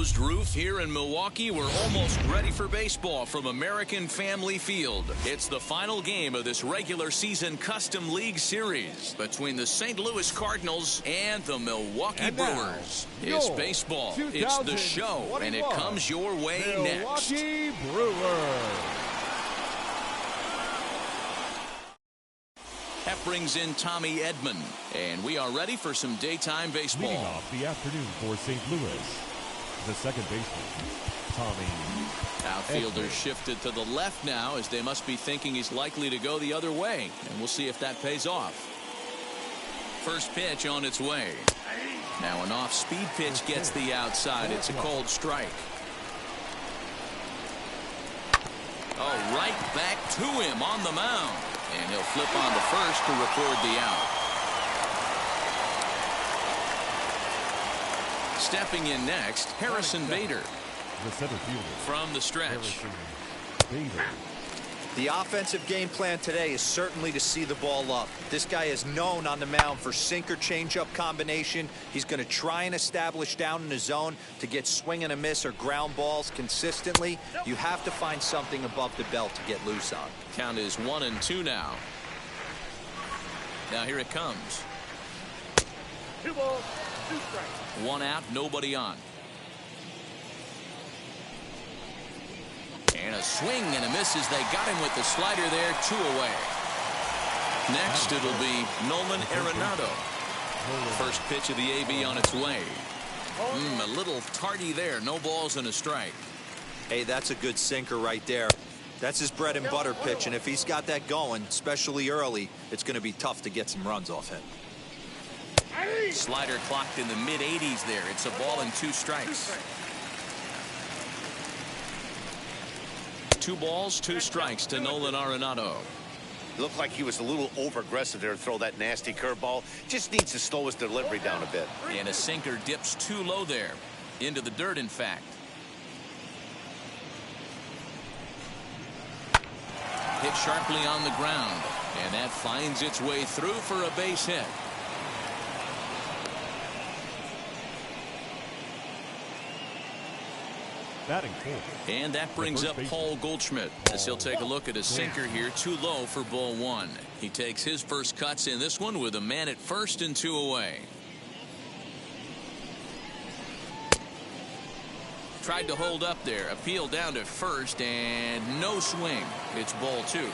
closed roof here in Milwaukee. We're almost ready for baseball from American Family Field. It's the final game of this regular season Custom League Series between the St. Louis Cardinals and the Milwaukee Brewers. It's baseball, it's the show, and it comes your way next. Milwaukee Brewers. That brings in Tommy Edman, and we are ready for some daytime baseball. Leading off the afternoon for St. Louis, the second baseman, Tommy Outfielder shifted to the left now, as they must be thinking he's likely to go the other way, and we'll see if that pays off. First pitch on its way. Now an off-speed pitch gets the outside. It's a cold strike. Oh, right back to him on the mound. And he'll flip on to first to record the out. Stepping in next, Harrison Bader. The center fielder from the stretch. The offensive game plan today is certainly to see the ball up. This guy is known on the mound for sinker changeup combination. He's going to try and establish down in the zone to get swing and a miss or ground balls consistently. You have to find something above the belt to get loose on. Count is 1-2 now. Now here it comes. 2 balls, 2 strikes. 1 out, nobody on. And a swing and a miss as they got him with the slider there, 2 away. Next it'll be Nolan Arenado. First pitch of the AB on its way. A little tardy there, no balls and a strike. Hey, that's a good sinker right there. That's his bread and butter pitch, and if he's got that going, especially early, it's going to be tough to get some runs off him. Slider clocked in the mid-80s there. It's a ball and 2 strikes. 2 balls, 2 strikes to Nolan Arenado. It looked like he was a little over-aggressive there to throw that nasty curveball. Just needs to slow his delivery down a bit. And a sinker dips too low there. Into the dirt, in fact. Hit sharply on the ground. And that finds its way through for a base hit. batting fourth. And that brings up Paul Goldschmidt as he'll take a look at a sinker here, too low for ball 1. He takes his first cuts in this one with a man at first and 2 away. Tried to hold up there, appeal down to first, and no swing. It's ball 2.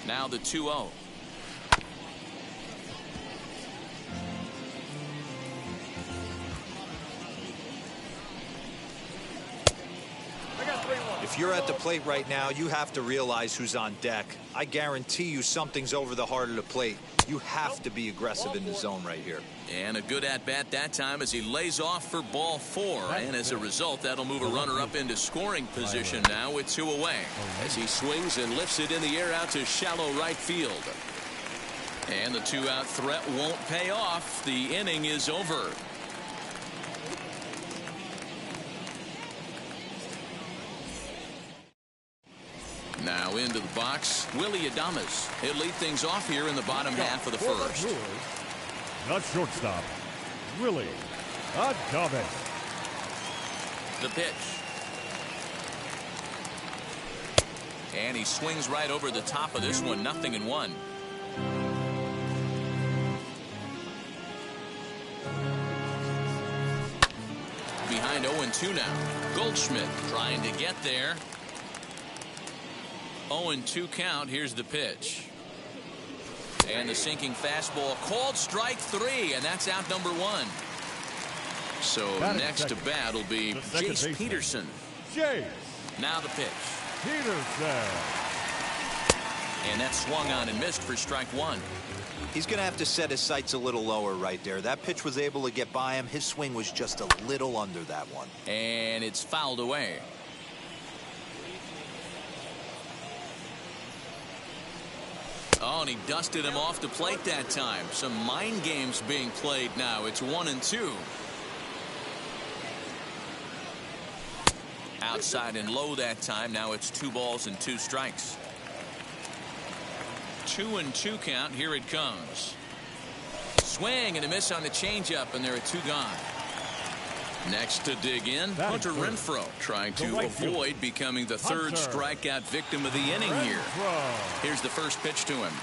Now the 2-0. If you're at the plate right now, you have to realize who's on deck. I guarantee you something's over the heart of the plate. You have to be aggressive in the zone right here. And a good at-bat that time as he lays off for ball 4. And as a result, that'll move a runner up into scoring position now with 2 away. As he swings and lifts it in the air out to shallow right field. And the 2-out threat won't pay off. The inning is over. Now into the box, Willie Adames. He'll lead things off here in the bottom half of the first. Not shortstop, Willie Adames. The pitch. And he swings right over the top of this one, 0-1. Behind 0-2 now. Goldschmidt trying to get there. 0-2 count. Here's the pitch. And the sinking fastball called strike 3, and that's out number 1. So next to bat will be Jace Peterson. Now the pitch. Peterson. And that swung on and missed for strike 1. He's going to have to set his sights a little lower right there. That pitch was able to get by him. His swing was just a little under that one. And it's fouled away. Oh, and he dusted him off the plate that time. Some mind games being played now. It's 1-2. Outside and low that time. Now it's 2 balls and 2 strikes. 2-2 count. Here it comes. Swing and a miss on the changeup, and there are 2 gone. Next to dig in, Hunter Renfroe, trying to avoid becoming the third strikeout victim of the inning here. Here's the first pitch to him.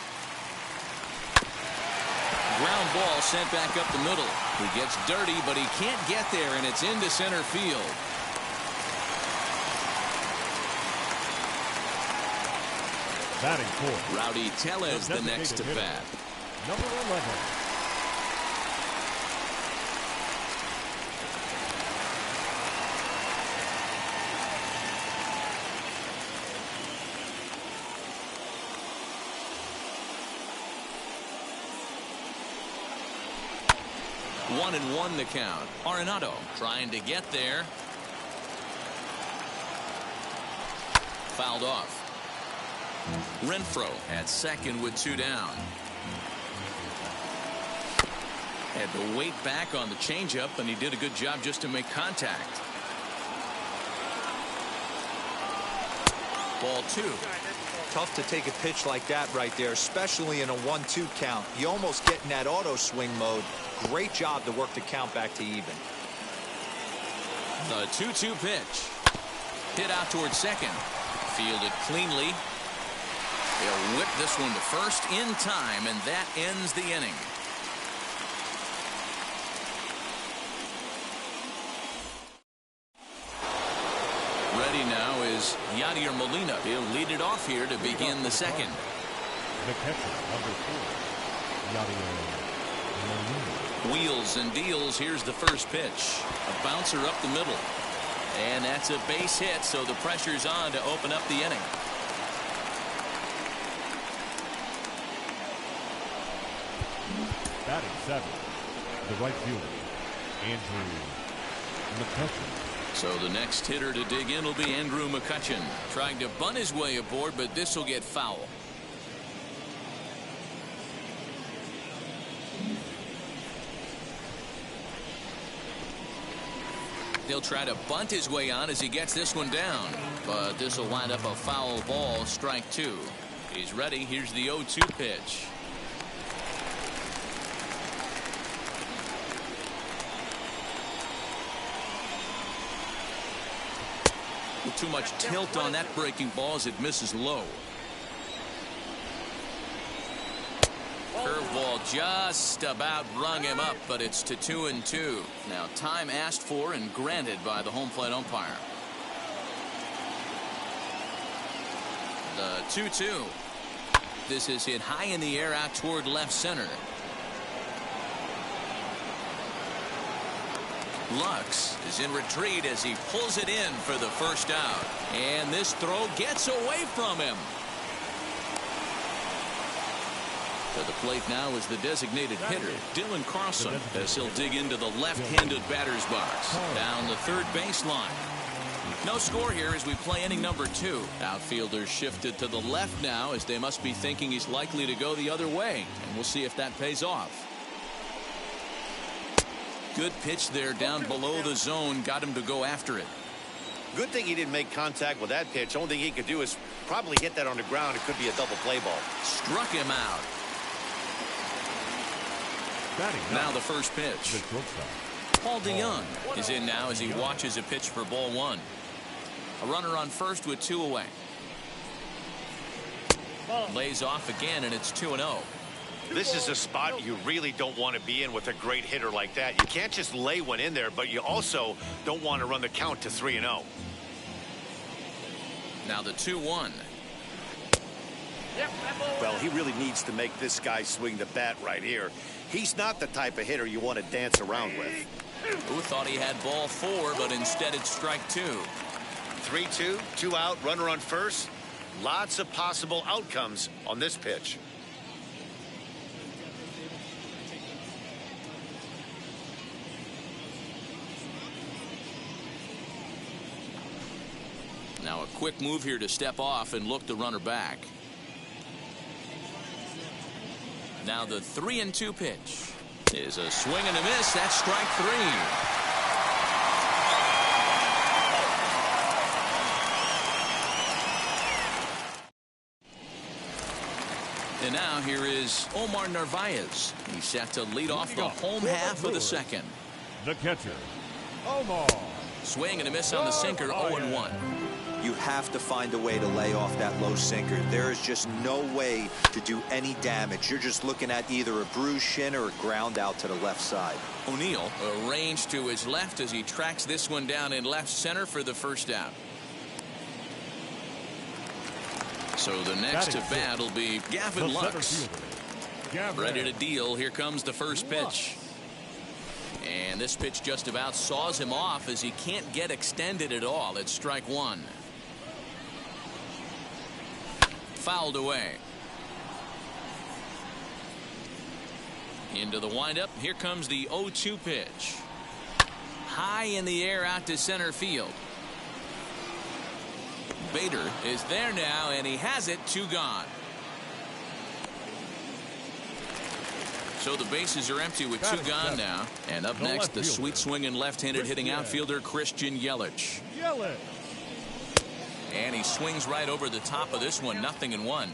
Ground ball sent back up the middle. He gets dirty, but he can't get there, and it's into center field. Batting fourth, Rowdy Tellez the next to bat. Number 11. One and one the count. Arenado trying to get there. Fouled off. Renfroe at second with 2 down. Had to wait back on the changeup, and he did a good job just to make contact. Ball 2. Tough to take a pitch like that right there, especially in a 1-2 count. You almost get in that auto swing mode. Great job to work the count back to even. The 2-2 pitch. Hit out towards second. Fielded cleanly. They'll whip this one to first in time, and that ends the inning. Ready now is Yadier Molina. He'll lead it off here to begin the second. The catcher, number 4, Yadier Molina. Wheels and deals. Here's the first pitch. A bouncer up the middle. And that's a base hit, so the pressure's on to open up the inning. Batting 7, the right fielder, Andrew McCutchen. So the next hitter to dig in will be Andrew McCutchen, trying to bunt his way aboard, but this will get foul. He'll try to bunt his way on as he gets this one down, but this will wind up a foul ball, strike 2. He's ready. Here's the 0-2 pitch. Too much tilt on that breaking ball as it misses low. Curveball just about rung him up, but it's to 2-2. Now time asked for and granted by the home plate umpire. The 2-2. This is hit high in the air out toward left center. Lux is in retreat as he pulls it in for the first out. And this throw gets away from him. To the plate now is the designated hitter, Dylan Carlson, as he'll dig into the left-handed batter's box. Down the third baseline. No score here as we play inning number 2. Outfielders shifted to the left now as they must be thinking he's likely to go the other way. And we'll see if that pays off. Good pitch there down below the zone. Got him to go after it. Good thing he didn't make contact with that pitch. Only thing he could do is probably hit that on the ground. It could be a double play ball. Struck him out. Now the first pitch. Paul DeYoung is in now as he watches a pitch for ball 1. A runner on first with 2 away. Lays off again, and it's 2-0. This is a spot you really don't want to be in with a great hitter like that. You can't just lay one in there, but you also don't want to run the count to 3-0. Now the 2-1. Well, he really needs to make this guy swing the bat right here. He's not the type of hitter you want to dance around with. Who thought he had ball 4, but instead it's strike 2. 3-2, 2 out, runner on first. Lots of possible outcomes on this pitch. Now a quick move here to step off and look the runner back. Now the 3-2 pitch is a swing and a miss. That's strike 3. And now here is Omar Narvaez. He's set to lead off the home half of the second. The catcher, Omar. Swing and a miss on the sinker, 0-1. You have to find a way to lay off that low sinker. There is just no way to do any damage. You're just looking at either a bruised shin or a ground out to the left side. O'Neill arranged to his left as he tracks this one down in left center for the first out. So the next to bat will be Gavin Lux. Ready to deal. Here comes the first pitch. And this pitch just about saws him off as he can't get extended at all. It's strike one. Fouled away. Into the windup. Here comes the 0-2 pitch. High in the air out to center field. Bader is there now, and he has it. 2 gone. So the bases are empty with 2 gone now. And up next, the sweet swinging left-handed hitting outfielder Christian Yelich. And he swings right over the top of this one. 0-1.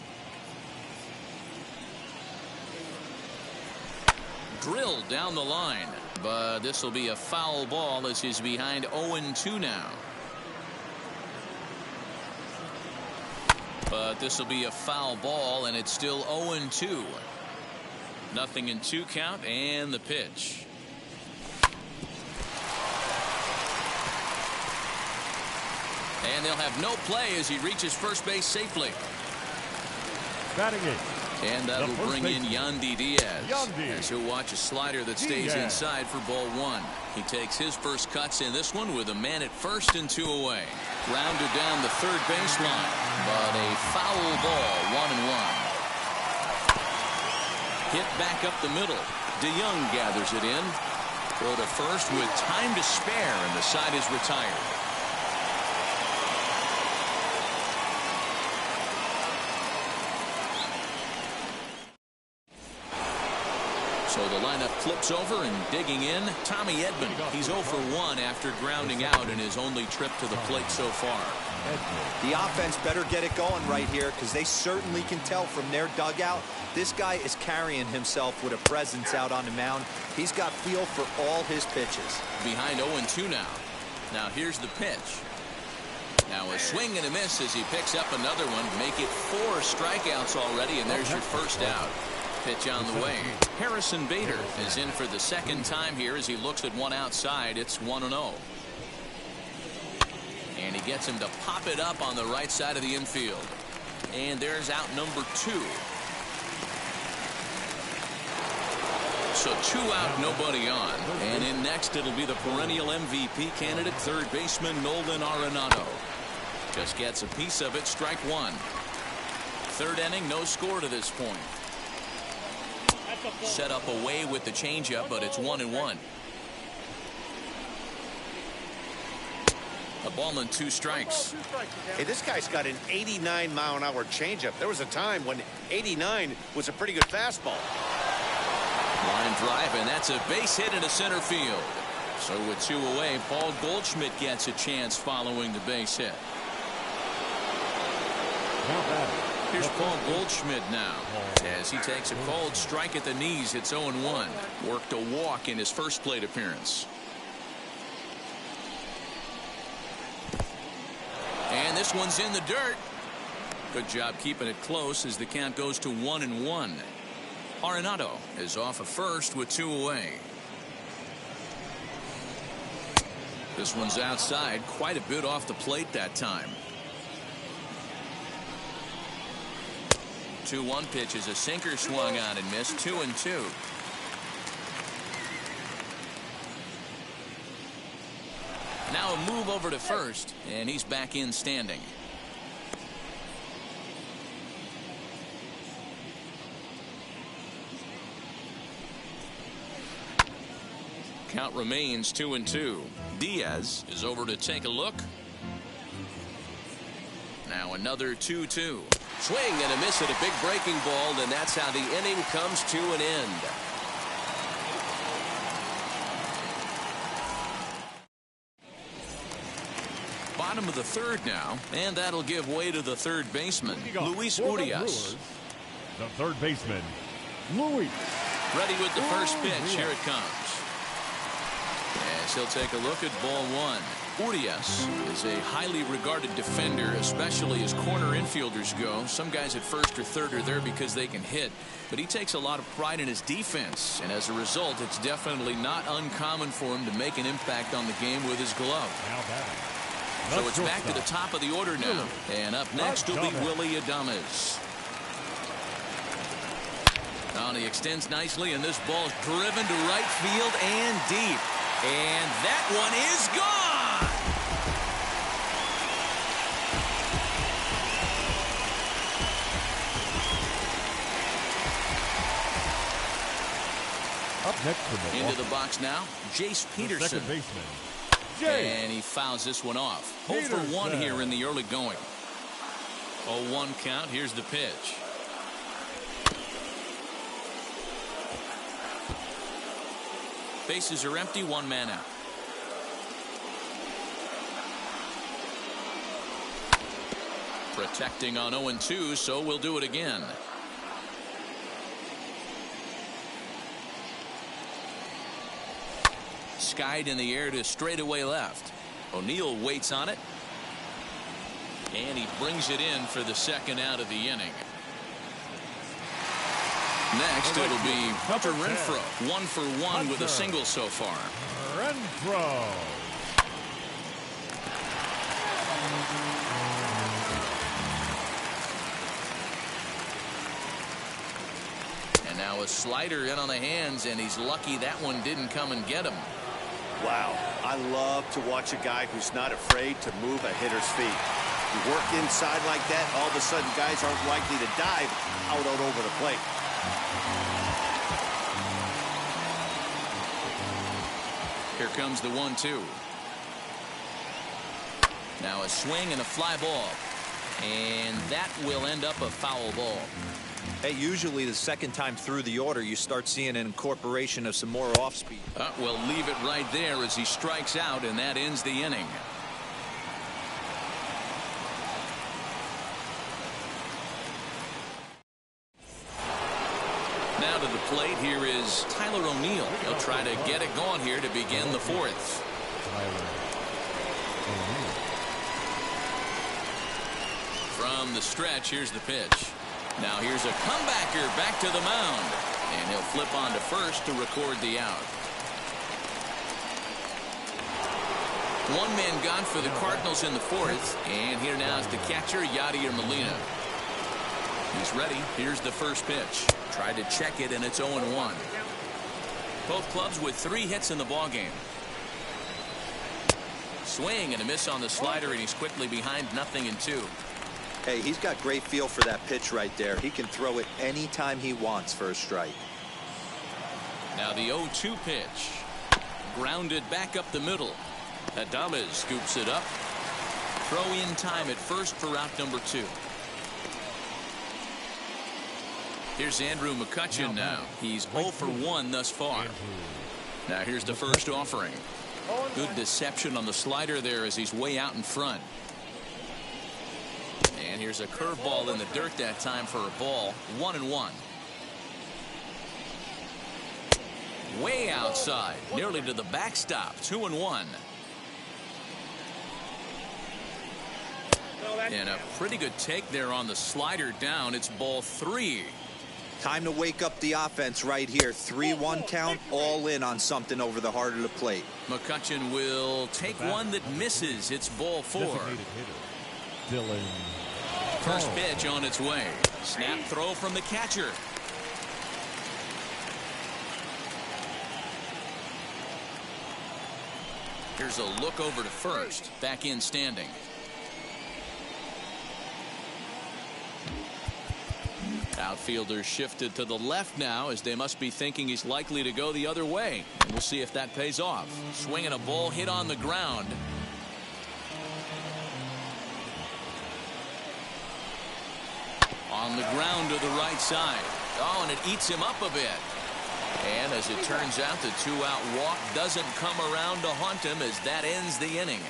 Drilled down the line, but this will be a foul ball as he's behind 0-2 now. But this will be a foul ball, and it's still 0-2. 0-2 count, and the pitch. And they'll have no play as he reaches first base safely. Batting it. And that'll bring in Yandy Diaz. As he'll watch a slider that stays inside for ball 1. He takes his first cuts in this one with a man at first and 2 away. Grounded down the third baseline, but a foul ball. 1-1. Hit back up the middle. DeYoung gathers it in. Throw to first with time to spare, and the side is retired. So the lineup flips over, and digging in, Tommy Edman. He's 0 for 1 after grounding out in his only trip to the plate so far. The offense better get it going right here, because they certainly can tell from their dugout this guy is carrying himself with a presence out on the mound. He's got feel for all his pitches. Behind 0-2 now. Now here's the pitch. Now a swing and a miss as he picks up another one. Make it 4 strikeouts already, and there's your first out. Pitch on the way. Harrison Bader is in for the second time here as he looks at one outside. It's 1-0. And he gets him to pop it up on the right side of the infield. And there's out number 2. So 2 out, nobody on. And in next, it'll be the perennial MVP candidate, third baseman Nolan Arenado. Just gets a piece of it, strike 1. Third inning, no score to this point. Set up away with the changeup, but it's 1-1. A ball and 2 strikes. Hey, this guy's got an 89-mile-an-hour changeup. There was a time when 89 was a pretty good fastball. Line drive, and that's a base hit into center field. So with 2 away, Paul Goldschmidt gets a chance following the base hit. Here's Paul Goldschmidt now as he takes a cold strike at the knees. It's 0-1. Worked a walk in his first plate appearance. And this one's in the dirt. Good job keeping it close as the count goes to 1-1. Arenado is off of first with 2 away. This one's outside, quite a bit off the plate that time. 2-1 pitch is a sinker swung on and missed. 2-2. Now a move over to first, and he's back in standing. Count remains 2-2. Diaz is over to take a look. Now another 2-2. Swing and a miss at a big breaking ball, and that's how the inning comes to an end. Bottom of the third now, and that'll give way to the third baseman, Luis Urias. The third baseman, Louis. Ready with the first pitch. Here it comes. As he'll take a look at ball one. Urias is a highly regarded defender, especially as corner infielders go. Some guys at first or third are there because they can hit, but he takes a lot of pride in his defense, and as a result, it's definitely not uncommon for him to make an impact on the game with his glove. So it's back to the top of the order now, and up next will be Willie Adames. Oh, and he extends nicely, and this ball is driven to right field and deep. And that one is gone. Up next for Milwaukee. Into the box now, Jace Peterson. Second baseman, And he fouls this one off. 0 for 1 here in the early going. 0-1 count. Here's the pitch. Bases are empty, one man out. Protecting on 0-2, so we'll do it again. Skied in the air to straightaway left. O'Neill waits on it. And he brings it in for the second out of the inning. Next, it'll be Hunter Renfroe. 1 for 1 with a single so far. Renfroe. And now a slider in on the hands, and he's lucky that one didn't come and get him. Wow, I love to watch a guy who's not afraid to move a hitter's feet. You work inside like that, all of a sudden guys aren't likely to dive out over the plate. Here comes the 1-2. Now a swing and a fly ball. And that will end up a foul ball. Hey, usually the second time through the order, you start seeing an incorporation of some more off speed. We'll leave it right there as he strikes out, and that ends the inning. Now to the plate, here is Tyler O'Neill. He'll try to get it going here to begin the fourth. From the stretch, here's the pitch. Now here's a comebacker back to the mound. And he'll flip on to first to record the out. One man gone for the Cardinals in the fourth. And here now is the catcher, Yadier Molina. He's ready. Here's the first pitch. Tried to check it, and it's 0-1. Both clubs with 3 hits in the ballgame. Swing and a miss on the slider, and he's quickly behind 0-2. Hey, he's got great feel for that pitch right there. He can throw it anytime he wants for a strike. Now the 0-2 pitch. Grounded back up the middle. Adames scoops it up. Throw in time at first for out number 2. Here's Andrew McCutchen now. He's 0 for 1 thus far. Now here's the first offering. Good deception on the slider there as he's way out in front. And here's a curveball in the dirt that time for a ball. 1-1. Way outside, nearly to the backstop. 2-1. And a pretty good take there on the slider down. It's ball 3. Time to wake up the offense right here. 3-1 count, all in on something over the heart of the plate. McCutchen will take one that misses. It's ball 4. First pitch on its way. Snap throw from the catcher. Here's a look over to first. Back in standing. Outfielders shifted to the left now as they must be thinking he's likely to go the other way. And we'll see if that pays off. Swinging a ball hit on the ground. On the ground to the right side. Oh, and it eats him up a bit. And as it turns out, the 2-out walk doesn't come around to haunt him as that ends the inning.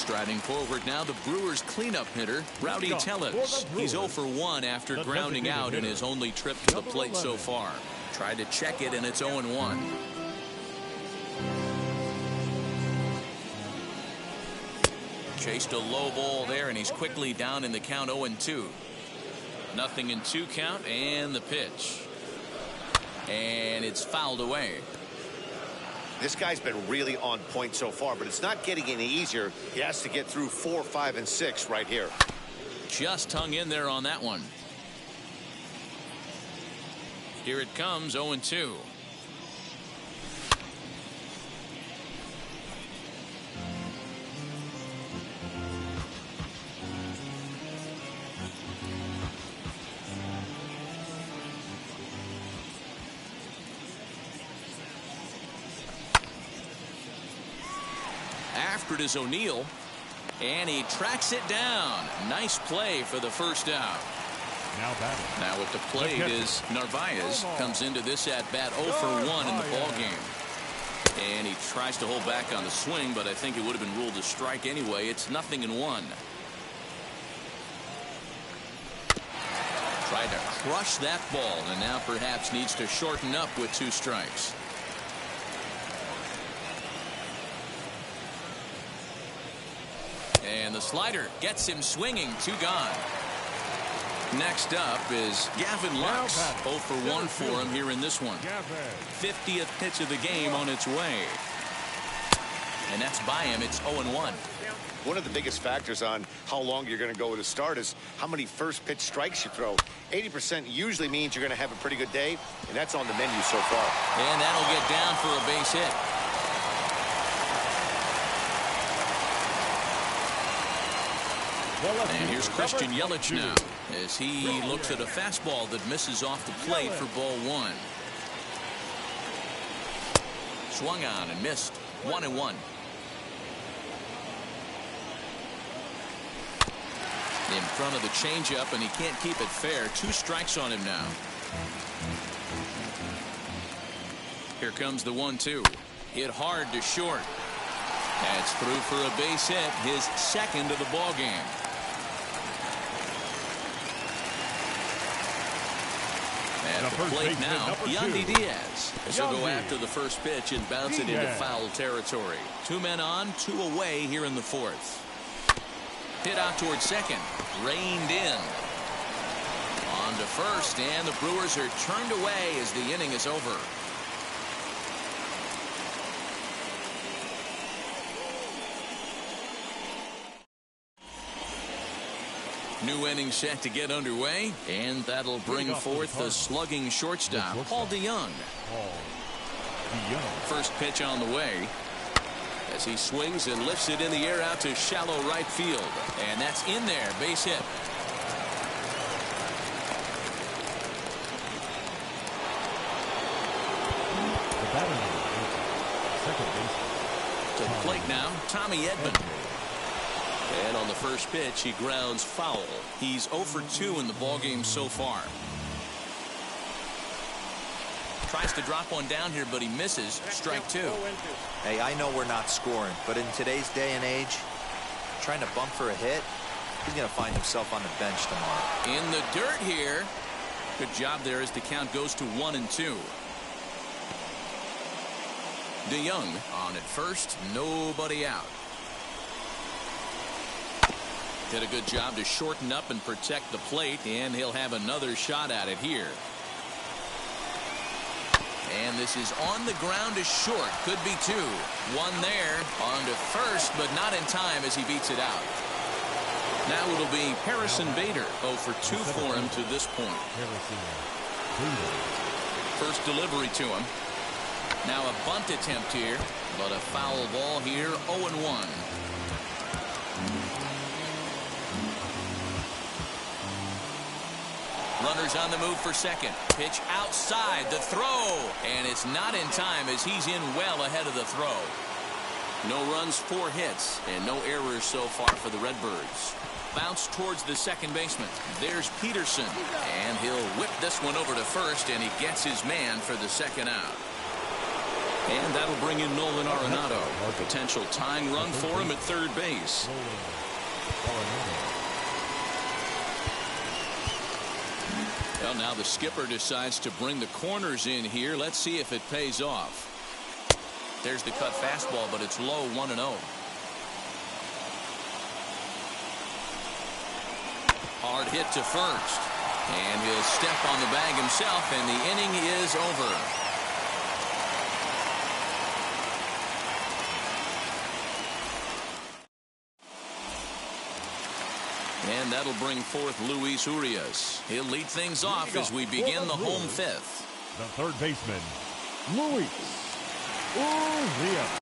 Striding forward now, the Brewers cleanup hitter, Rowdy Tellez. He's 0 for 1 after grounding out in his only trip to the plate so far. Tried to check it, and it's 0-1. Chased a low ball there, and he's quickly down in the count 0-2. 0-2 count, and the pitch. And it's fouled away. This guy's been really on point so far, but it's not getting any easier. He has to get through 4, 5, and 6 right here. Just hung in there on that one. Here it comes, 0-2. After it is O'Neill, and he tracks it down. Nice play for the first out. Now at the plate is Narvaez. Comes into this at bat 0 for 1 in the ball game. And he tries to hold back on the swing, but I think it would have been ruled a strike anyway. It's 0-1. Tried to crush that ball, and now perhaps needs to shorten up with 2 strikes. And the slider gets him swinging. 2 gone. Next up is Gavin Lux. 0 for 1 for him here in this one. 50th pitch of the game on its way. And that's by him. It's 0-1. One of the biggest factors on how long you're going to go with a start is how many first pitch strikes you throw. 80% usually means you're going to have a pretty good day, and that's on the menu so far. And that'll get down for a base hit. And here's Christian Yelich now as he looks at a fastball that misses off the plate for ball 1. Swung on and missed. 1-1. In front of the changeup, and he can't keep it fair. 2 strikes on him now. Here comes the 1-2. Hit hard to short. That's through for a base hit, his second of the ball game. At the plate now, Yandy Diaz. He'll go after the first pitch and bounce it into foul territory. 2 men on, 2 away here in the 4th. Hit out towards second. Reined in. On to first, and the Brewers are turned away as the inning is over. New inning set to get underway, and that'll bring forth the slugging shortstop, Paul DeYoung. First pitch on the way as he swings and lifts it in the air out to shallow right field. And that's in there, base hit. To the plate now, Tommy Edman. And on the first pitch, he grounds foul. He's 0 for 2 in the ballgame so far. Tries to drop one down here, but he misses. Strike 2. Hey, I know we're not scoring, but in today's day and age, trying to bump for a hit, he's going to find himself on the bench tomorrow. In the dirt here. Good job there as the count goes to 1-2. DeYoung on at first, nobody out. Did a good job to shorten up and protect the plate, and he'll have another shot at it here. And this is on the ground to short. Could be 2. One there. On to first, but not in time as he beats it out. Now it'll be Harrison Bader. 0 for 2 for him to this point. First delivery to him. Now a bunt attempt here, but a foul ball here. 0-1. Runners on the move for second. Pitch outside the throw. And it's not in time as he's in well ahead of the throw. No runs, 4 hits, and no errors so far for the Redbirds. Bounce towards the second baseman. There's Peterson. And he'll whip this one over to first, and he gets his man for the second out. And that'll bring in Nolan Arenado. Potential tying run for him at third base. Well, now the skipper decides to bring the corners in here. Let's see if it pays off. There's the cut fastball, but it's low, 1-0. Hard hit to first. And he'll step on the bag himself, and the inning is over. And that'll bring forth Luis Urias. He'll lead things off as we begin the home fifth. The third baseman, Luis Urias.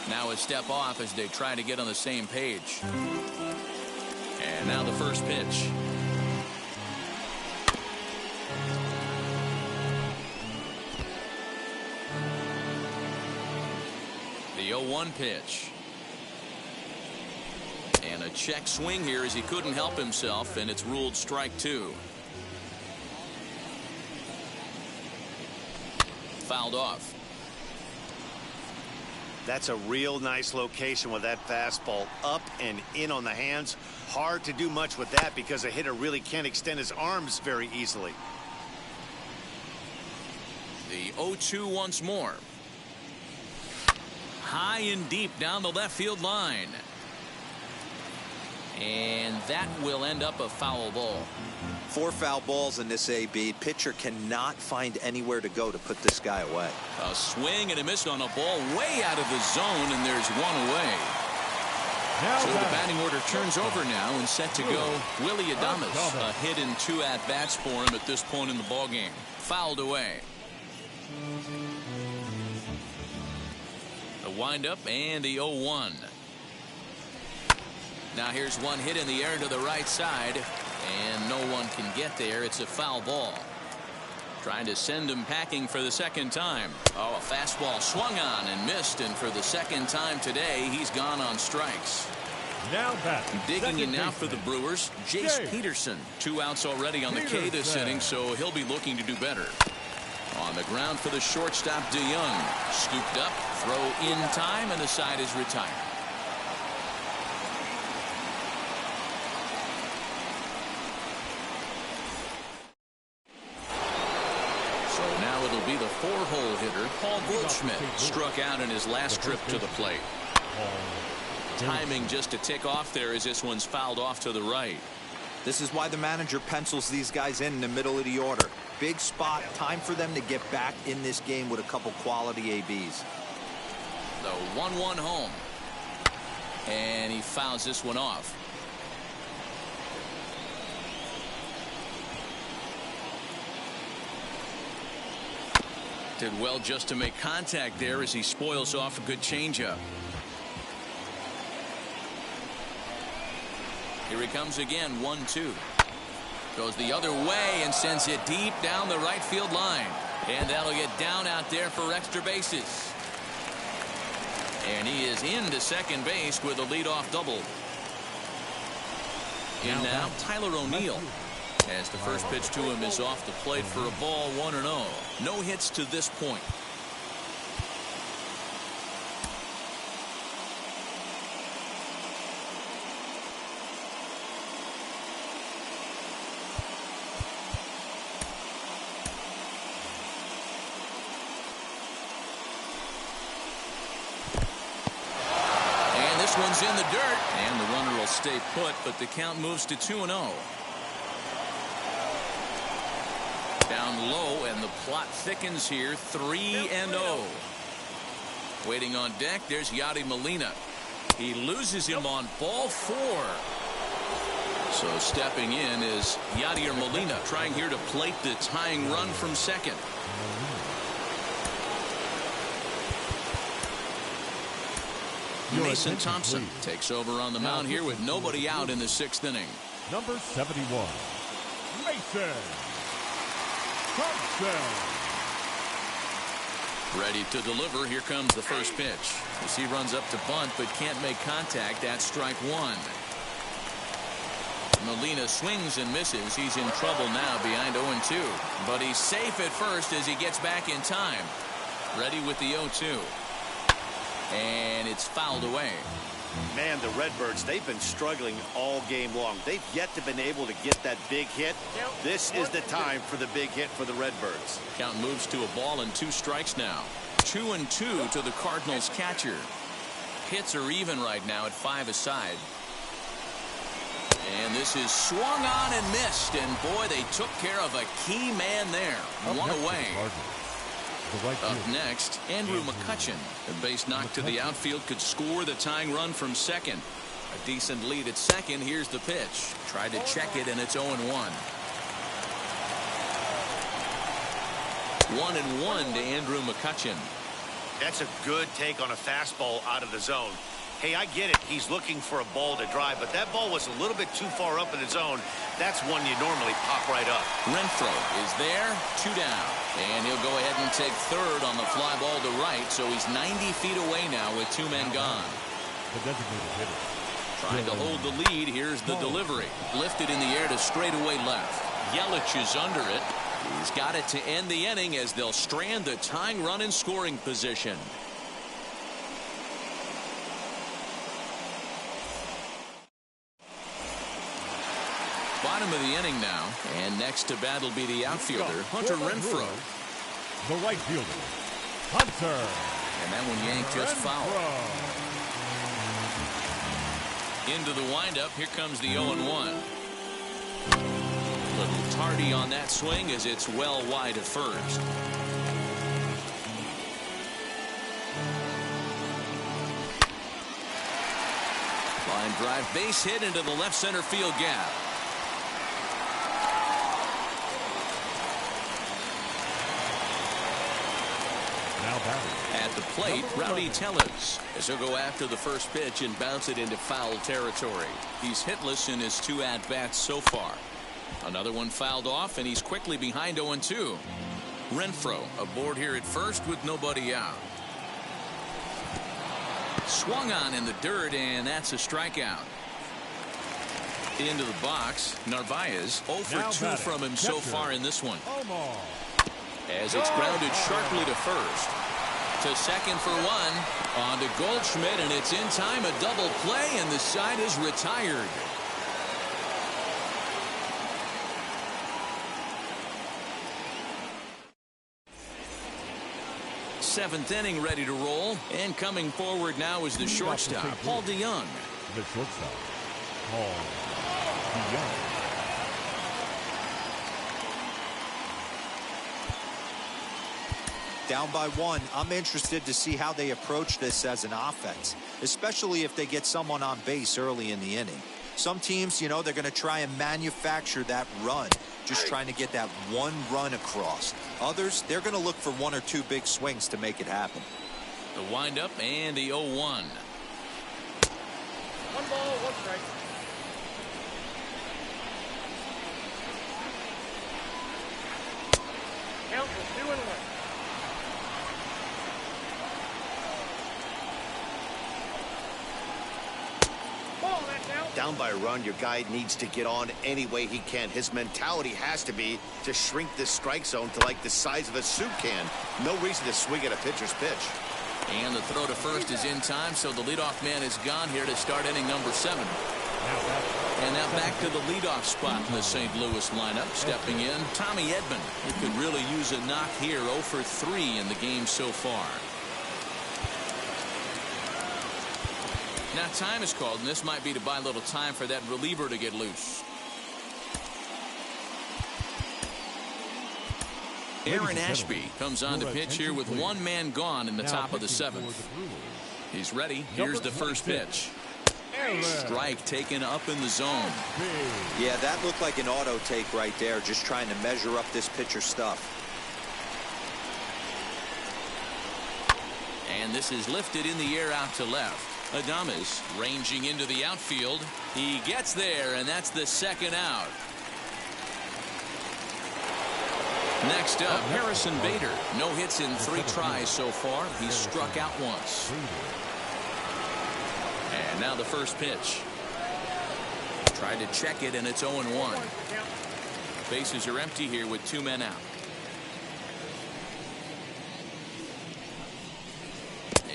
Now a step off as they try to get on the same page. And now the first pitch. The 0-1 pitch. And a check swing here as he couldn't help himself, and it's ruled strike two. Fouled off. That's a real nice location with that fastball up and in on the hands. Hard to do much with that because a hitter really can't extend his arms very easily. The 0-2 once more. High and deep down the left field line. And that will end up a foul ball. 4 foul balls in this AB. Pitcher cannot find anywhere to go to put this guy away. A swing and a miss on a ball way out of the zone, and there's one away. So the batting order turns over now and set to go Willy Adames. A hit in 2 at-bats for him at this point in the ballgame. Fouled away. The windup and the 0-1. Now here's one hit in the air to the right side, and no one can get there. It's a foul ball. Trying to send him packing for the second time. Oh, a fastball swung on and missed, and for the second time today, he's gone on strikes. Now back. Digging in now for the Brewers, Jace Peterson. 2 outs already on the K this inning, so he'll be looking to do better. On the ground for the shortstop, DeYoung. Scooped up, throw in time, and the side is retired. It'll be the 4-hole hitter, Paul Goldschmidt, struck out in his last trip to the plate. Timing just to tick off there as this one's fouled off to the right. This is why the manager pencils these guys in the middle of the order. Big spot, time for them to get back in this game with a couple quality ABs. The 1-1 home. And he fouls this one off. Did well just to make contact there as he spoils off a good changeup. Here he comes again, 1-2. Goes the other way and sends it deep down the right field line. And that'll get down out there for extra bases. And he is into second base with a leadoff double. In now, Tyler O'Neill. As the first pitch to him is off the plate for a ball, 1-0. No hits to this point. And this one's in the dirt. And the runner will stay put, but the count moves to 2-0. Down low, and the plot thickens here. 3-0. Waiting on deck, there's Yadi Molina. He loses him on ball 4. So stepping in is Yadier Molina, trying here to plate the tying run from second. Mason Thompson takes over on the mound here with nobody out in the 6th inning. Number 71, Mason Thompson. Ready to deliver. Here comes the first pitch. As he runs up to bunt but can't make contact at strike 1. Molina swings and misses. He's in trouble now behind 0-2. But he's safe at first as he gets back in time. Ready with the 0-2. And it's fouled away. Man, the Redbirds, they've been struggling all game long. They've yet to been able to get that big hit. This is the time for the big hit for the Redbirds. Count moves to a ball and 2 strikes now. 2-2 to the Cardinals catcher. Hits are even right now at 5 aside. And this is swung on and missed. And boy, they took care of a key man there. One away. Up next, Andrew McCutchen. A base knock to the outfield could score the tying run from second. A decent lead at second. Here's the pitch. Tried to check it, and it's 0-1. 1-1 to Andrew McCutchen. That's a good take on a fastball out of the zone. Hey, I get it. He's looking for a ball to drive, but that ball was a little bit too far up in the zone. That's one you normally pop right up. Renfroe is there, 2 down. And he'll go ahead and take third on the fly ball to right, so he's 90 feet away now with 2 men gone. The designated hitter. Trying to hold the lead. Here's the delivery. Lifted in the air to straightaway left. Yelich is under it. He's got it to end the inning as they'll strand the tying run in scoring position. Bottom of the inning now, and next to bat will be the outfielder, Hunter Renfroe. The right fielder, Hunter. And that one yanked just foul. Into the windup, here comes the 0-1. Little tardy on that swing as it's well wide of first. Line drive, base hit into the left center field gap. At the plate, Rowdy Tellez, as he'll go after the first pitch and bounce it into foul territory. He's hitless in his 2 at-bats so far. Another one fouled off, and he's quickly behind 0-2. Renfroe aboard here at first with nobody out. Swung on in the dirt, and that's a strikeout. Into the box, Narvaez 0 for 2 from him so far in this one. As it's grounded sharply to first. To second for 1. On to Goldschmidt, and it's in time. A double play, and the side is retired. Seventh inning ready to roll. And coming forward now is the shortstop, Paul DeYoung. The shortstop, Paul DeYoung. Down by 1. I'm interested to see how they approach this as an offense, especially if they get someone on base early in the inning. Some teams, you know, they're going to try and manufacture that run, just trying to get that 1 run across. Others, they're going to look for 1 or 2 big swings to make it happen. The windup and the 0-1. 1 ball, 1 strike. Count was 2-1. Down by a run, your guy needs to get on any way he can. His mentality has to be to shrink this strike zone to like the size of a soup can. No reason to swing at a pitcher's pitch. And the throw to first is in time, so the leadoff man is gone here to start inning number 7. And now back to the leadoff spot in the St. Louis lineup. Stepping in, Tommy Edman. He could really use a knock here. 0 for 3 in the game so far. Now time is called, and this might be to buy a little time for that reliever to get loose. Aaron Ashby comes on to pitch here with 1 man gone in the top of the 7th. He's ready. Here's the first pitch. Strike taken up in the zone. Yeah, that looked like an auto take right there, just trying to measure up this pitcher's stuff. And this is lifted in the air out to left. Adames ranging into the outfield. He gets there, and that's the second out. Next up, Harrison Bader. No hits in 3 tries so far. He's struck out once. And now the first pitch. Tried to check it, and it's 0-1. Bases are empty here with 2 men out.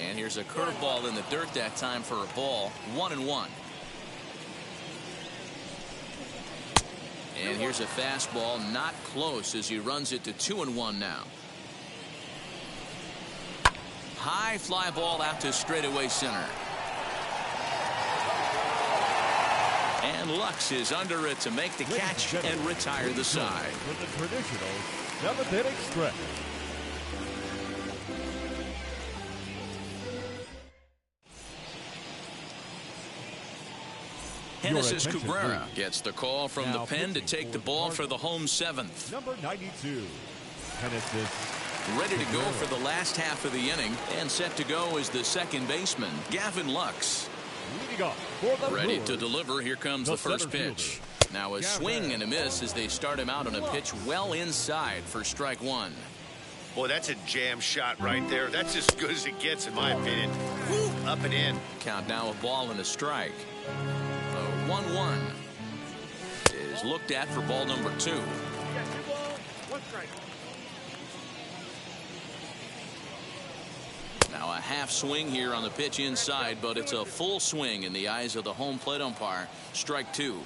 And here's a curveball in the dirt that time for a ball. 1-1. And here's a fastball, not close, as he runs it to 2-1 now. High fly ball out to straightaway center. And Lux is under it to make the catch and retire the side. With the traditional 7th-inning stretch. Genesis Cabrera gets the call from the pen to take the ball for the home 7th. Number 92, Genesis. Ready to go for the last half of the inning, and set to go is the second baseman, Gavin Lux. Leading off for the Ready Brewers, to deliver. Here comes the first pitch. Now a swing and a miss as they start him out on a pitch well inside for strike 1. Boy, that's a jam shot right there. That's as good as it gets, in my opinion. Woo, up and in. Count now a ball and a strike. 1-1 is looked at for ball number 2. You got 2 balls, 1 strike. Now a half swing here on the pitch inside, but it's a full swing in the eyes of the home plate umpire. Strike 2.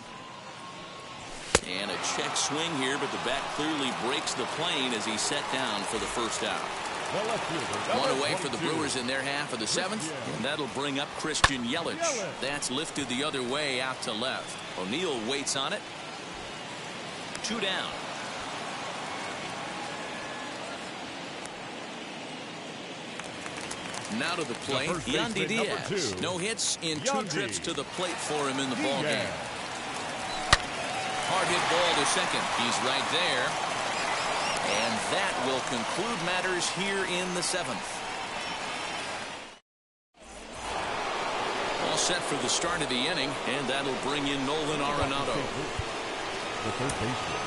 And a check swing here, but the bat clearly breaks the plane as he's set down for the first out. One away for the Brewers in their half of the 7th, and that'll bring up Christian Yelich. That's lifted the other way out to left. O'Neill waits on it. 2 down. Now to the plate, Yandy Diaz. No hits in 2 trips to the plate for him in the ball game. Hard hit ball to second. He's right there. And that will conclude matters here in the 7th. All set for the start of the inning, and that'll bring in Nolan Arenado. The third baseman,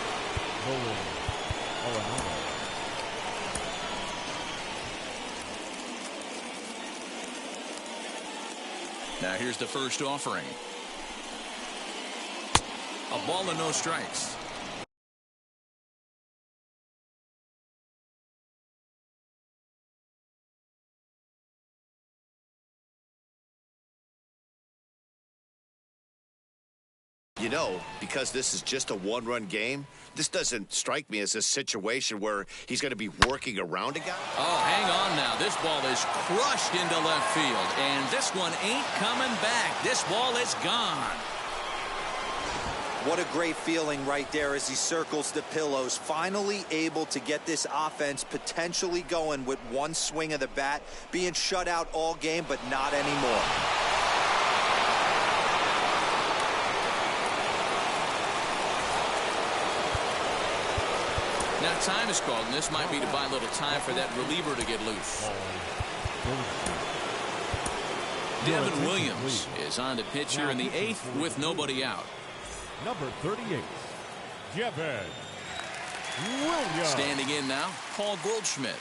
Nolan Arenado. Now here's the first offering. A ball and no strikes. You know, because this is just a 1-run game, this doesn't strike me as a situation where he's going to be working around a guy. Oh, hang on now. This ball is crushed into left field, and this one ain't coming back. This ball is gone. What a great feeling right there as he circles the pillows. Finally able to get this offense potentially going with 1 swing of the bat. Being shut out all game, but not anymore. Now time is called, and this might be to buy a little time for that reliever to get loose. Devin Williams is on the pitch here in the 8th with nobody out. Number 38, Devin Williams. Standing in now, Paul Goldschmidt.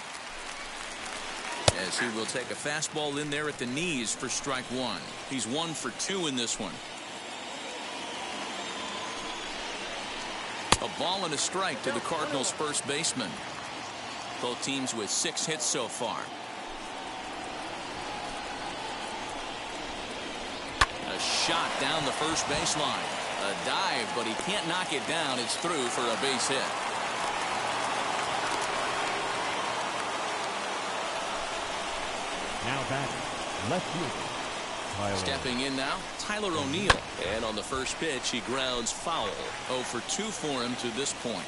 As he will take a fastball in there at the knees for strike 1. He's 1 for 2 in this one. A ball and a strike to the Cardinals' first baseman. Both teams with 6 hits so far. A shot down the first baseline. A dive, but he can't knock it down. It's through for a base hit. Now batting, left fielder. Stepping in now, Tyler O'Neill. And on the first pitch, he grounds foul. 0 for 2 for him to this point.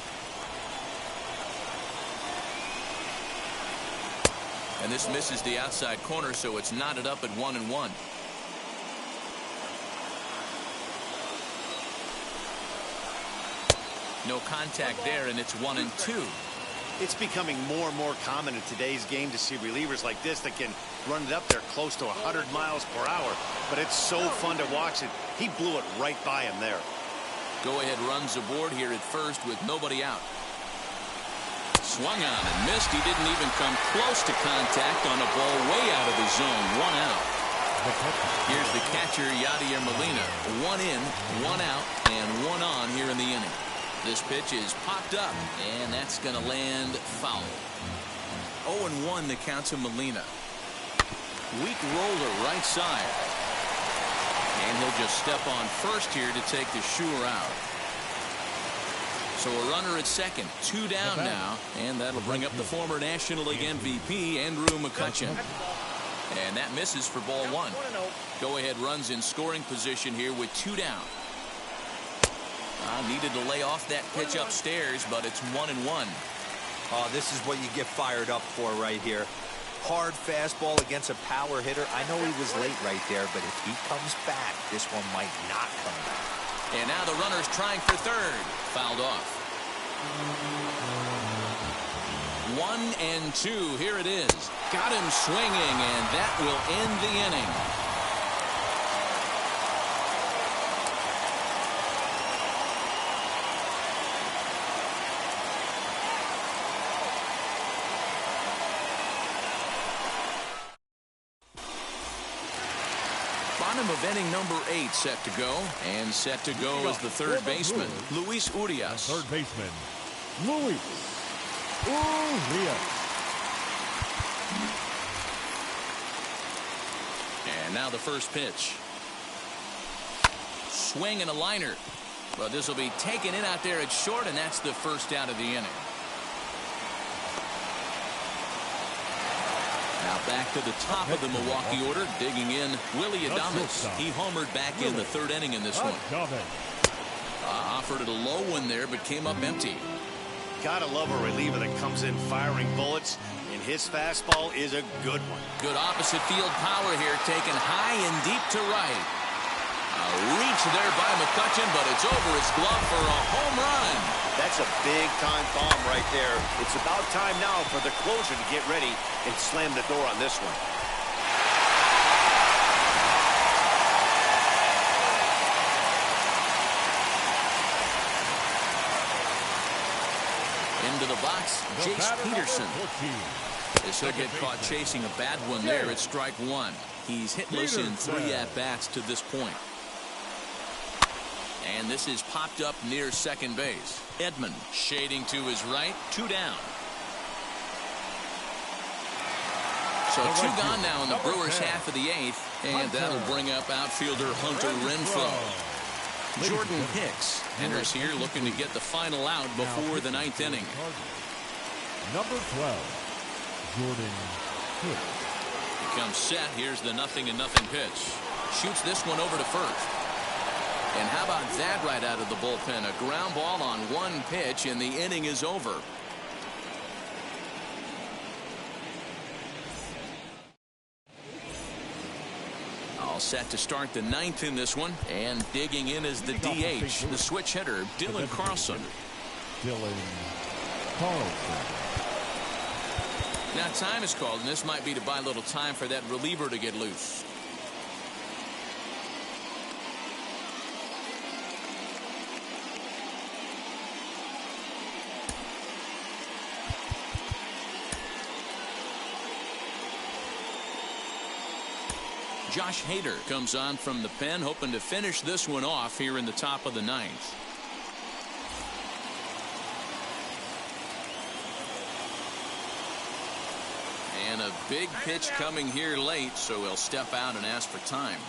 And this misses the outside corner, so it's knotted up at 1-1. No contact there, and it's 1-2. It's becoming more and more common in today's game to see relievers like this that can run it up there close to 100 miles per hour. But it's so fun to watch it. He blew it right by him there. Go-ahead runs aboard here at first with nobody out. Swung on and missed. He didn't even come close to contact on a ball way out of the zone. One out. Here's the catcher, Yadier Molina. One in, one out, and one on here in the inning. This pitch is popped up, and that's going to land foul. 0-1 the count to Molina. Weak roller right side. And he'll just step on first here to take the Shure out. So a runner at second, 2 down now, and that'll bring up the former National League MVP, Andrew McCutchen. And that misses for ball 1. Go-ahead runs in scoring position here with 2 down. Needed to lay off that pitch upstairs, but it's 1-1. Oh, this is what you get fired up for right here. Hard fastball against a power hitter. I know he was late right there, but if he comes back, this one might not come back. And now the runner's trying for third. Fouled off. 1-2. Here it is. Got him swinging, and that will end the inning. Bottom of inning number 8 set to go. And set to go is the third baseman, Luis Urias. Third baseman, Luis Urias. And now the first pitch. Swing and a liner. Well, this will be taken in out there at short, and that's the first out of the inning. Now back to the top of the Milwaukee order, digging in Willie Adames. He homered back in the third inning in this one. Offered it a low one there, but came up empty. Gotta love a reliever that comes in firing bullets, and his fastball is a good one. Good opposite field power here, taken high and deep to right. A reach there by McCutchen, but it's over his glove for a home run. That's a big-time bomb right there. It's about time now for the closer to get ready and slam the door on this one. Into the box, Jace Peterson. As he'll get caught chasing a bad one there at strike 1. He's hitless in 3 at-bats to this point. And this is popped up near second base. Edman shading to his right, 2 down. So 2 gone now in the Brewers half of the 8th, and that'll bring up outfielder Hunter Renfroe. Jordan Hicks enters here looking to get the final out before the 9th inning. Number 12, Jordan Hicks. He comes set. Here's the 0-0 pitch. Shoots this one over to first. And how about that right out of the bullpen? A ground ball on 1 pitch, and the inning is over. All set to start the 9th in this one. And digging in is the DH, the switch hitter, Dylan Carlson. Now time is called, and this might be to buy a little time for that reliever to get loose. Josh Hader comes on from the pen, hoping to finish this one off here in the top of the 9th. And a big pitch coming here late, so he'll step out and ask for time.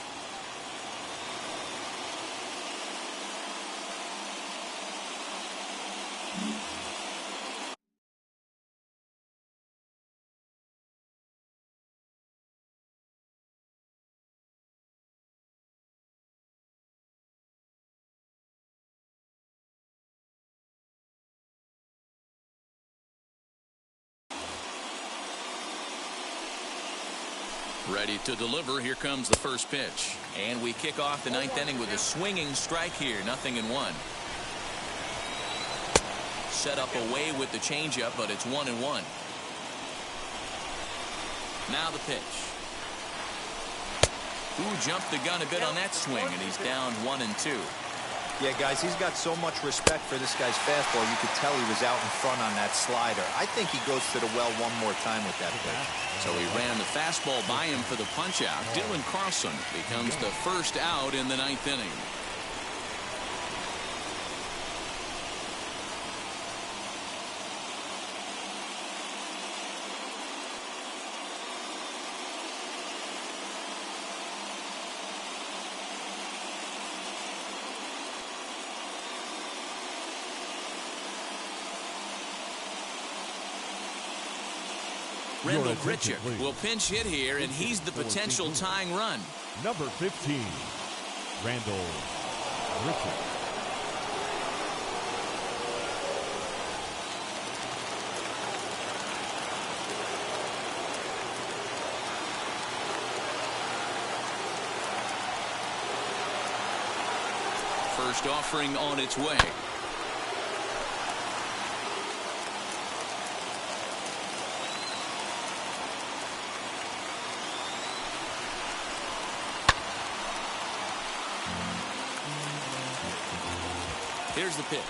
Ready to deliver. Here comes the first pitch. And we kick off the 9th inning with a swinging strike here. 0-1. set up away with the changeup, but it's 1-1. Now the pitch. Ooh, jumped the gun a bit on that swing, and he's down 1-2. Yeah, guys, he's got so much respect for this guy's fastball. You could tell he was out in front on that slider. I think he goes to the well one more time with that pitch. So he ran the fastball by him for the punch-out. Dylan Carlson becomes the first out in the 9th inning. Randall Grichuk will pinch hit here, and he's the potential tying run. Number 15, Randall Grichuk. First offering on its way. Here's the pitch.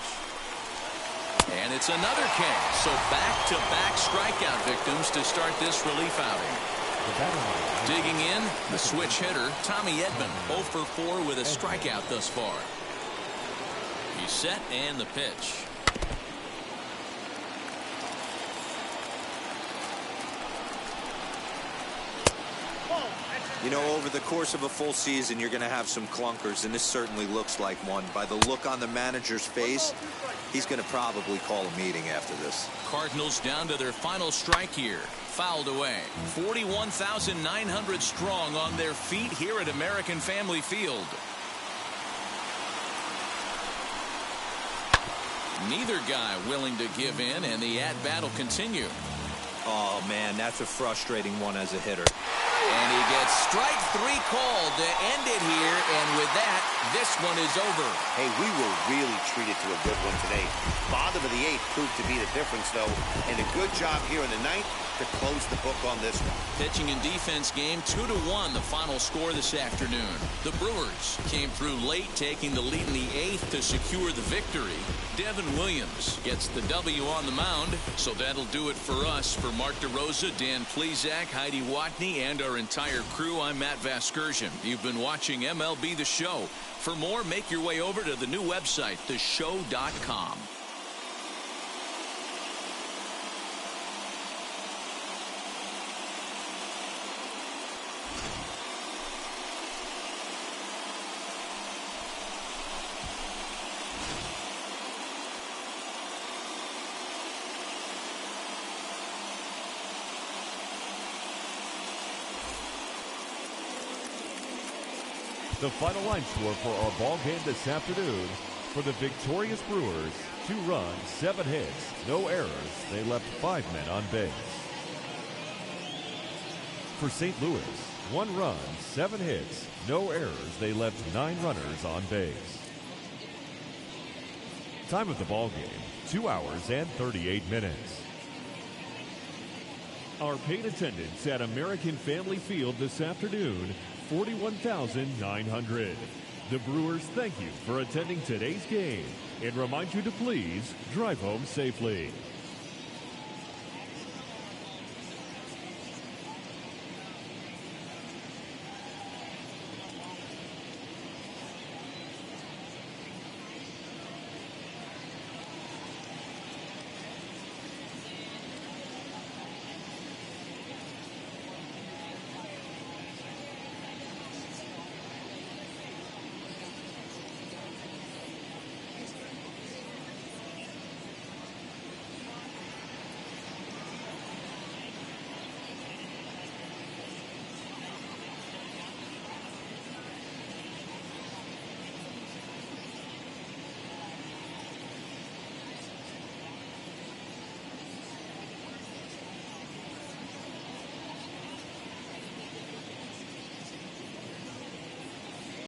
And it's another K. So back-to-back strikeout victims to start this relief outing. Digging in, the switch hitter, Tommy Edman, 0 for 4 with a strikeout thus far. He's set, and the pitch. You know, over the course of a full season, you're going to have some clunkers, and this certainly looks like one. By the look on the manager's face, he's going to probably call a meeting after this. Cardinals down to their final strike here. Fouled away. 41,900 strong on their feet here at American Family Field. Neither guy willing to give in, and the at-bat will continue. Oh, man, that's a frustrating one as a hitter. And he gets strike 3 called to end it here, and with that, this one is over. Hey, we were really treated to a good one today. Bottom of the 8th proved to be the difference, though, and a good job here in the 9th to close the book on this one. Pitching and defense game 2-1, the final score this afternoon. The Brewers came through late, taking the lead in the 8th to secure the victory. Devin Williams gets the W on the mound, so that'll do it for us. For Mark DeRosa, Dan Plesac, Heidi Watney, and our entire crew, I'm Matt Vasgersian. You've been watching MLB The Show. For more, make your way over to the new website, theshow.com. The final line score for our ball game this afternoon: for the victorious Brewers, 2 runs, 7 hits, no errors. They left 5 men on base. For St. Louis, 1 run, 7 hits, no errors. They left 9 runners on base. Time of the ball game, 2 hours and 38 minutes. Our paid attendance at American Family Field this afternoon, 41,900. The Brewers thank you for attending today's game and remind you to please drive home safely.